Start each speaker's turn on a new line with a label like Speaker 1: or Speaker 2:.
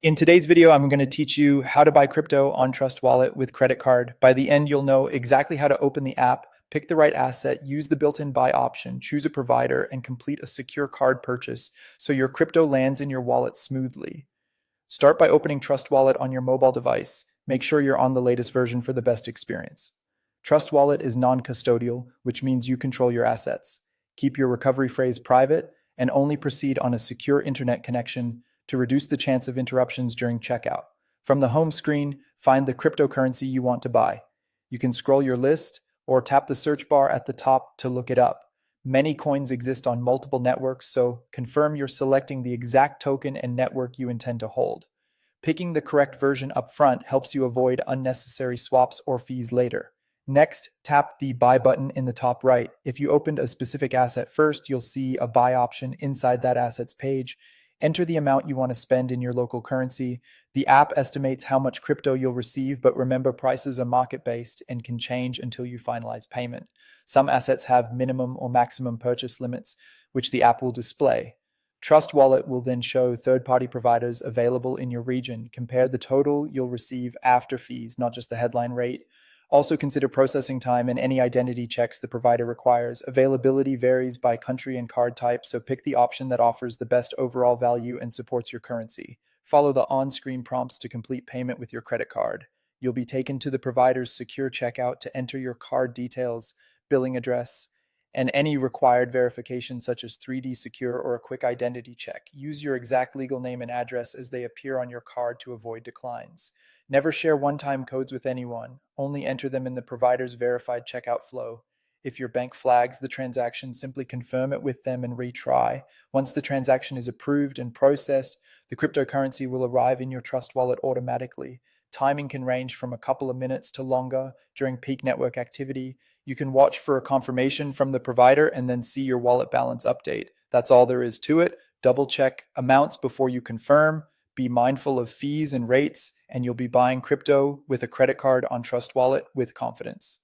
Speaker 1: In today's video, I'm going to teach you how to buy crypto on TrustWallet with credit card. By the end, you'll know exactly how to open the app, pick the right asset, use the built-in buy option, choose a provider, and complete a secure card purchase so your crypto lands in your wallet smoothly. Start by opening TrustWallet on your mobile device. Make sure you're on the latest version for the best experience. TrustWallet is non-custodial, which means you control your assets. Keep your recovery phrase private and only proceed on a secure internet connection to reduce the chance of interruptions during checkout. From the home screen, find the cryptocurrency you want to buy. You can scroll your list or tap the search bar at the top to look it up. Many coins exist on multiple networks, so confirm you're selecting the exact token and network you intend to hold. Picking the correct version up front helps you avoid unnecessary swaps or fees later. Next, tap the buy button in the top right. If you opened a specific asset first, you'll see a buy option inside that asset's page. Enter the amount you want to spend in your local currency. The app estimates how much crypto you'll receive, but remember prices are market-based and can change until you finalize payment. Some assets have minimum or maximum purchase limits, which the app will display. TrustWallet will then show third-party providers available in your region. Compare the total you'll receive after fees, not just the headline rate. Also consider processing time and any identity checks the provider requires. Availability varies by country and card type, so pick the option that offers the best overall value and supports your currency. Follow the on-screen prompts to complete payment with your credit card. You'll be taken to the provider's secure checkout to enter your card details, billing address, and any required verification such as 3D Secure or a quick identity check. Use your exact legal name and address as they appear on your card to avoid declines. Never share one-time codes with anyone. Only enter them in the provider's verified checkout flow. If your bank flags the transaction, simply confirm it with them and retry. Once the transaction is approved and processed, the cryptocurrency will arrive in your Trust Wallet automatically. Timing can range from a couple of minutes to longer during peak network activity. You can watch for a confirmation from the provider and then see your wallet balance update. That's all there is to it. Double check amounts before you confirm. Be mindful of fees and rates, and you'll be buying crypto with a credit card on Trust Wallet with confidence.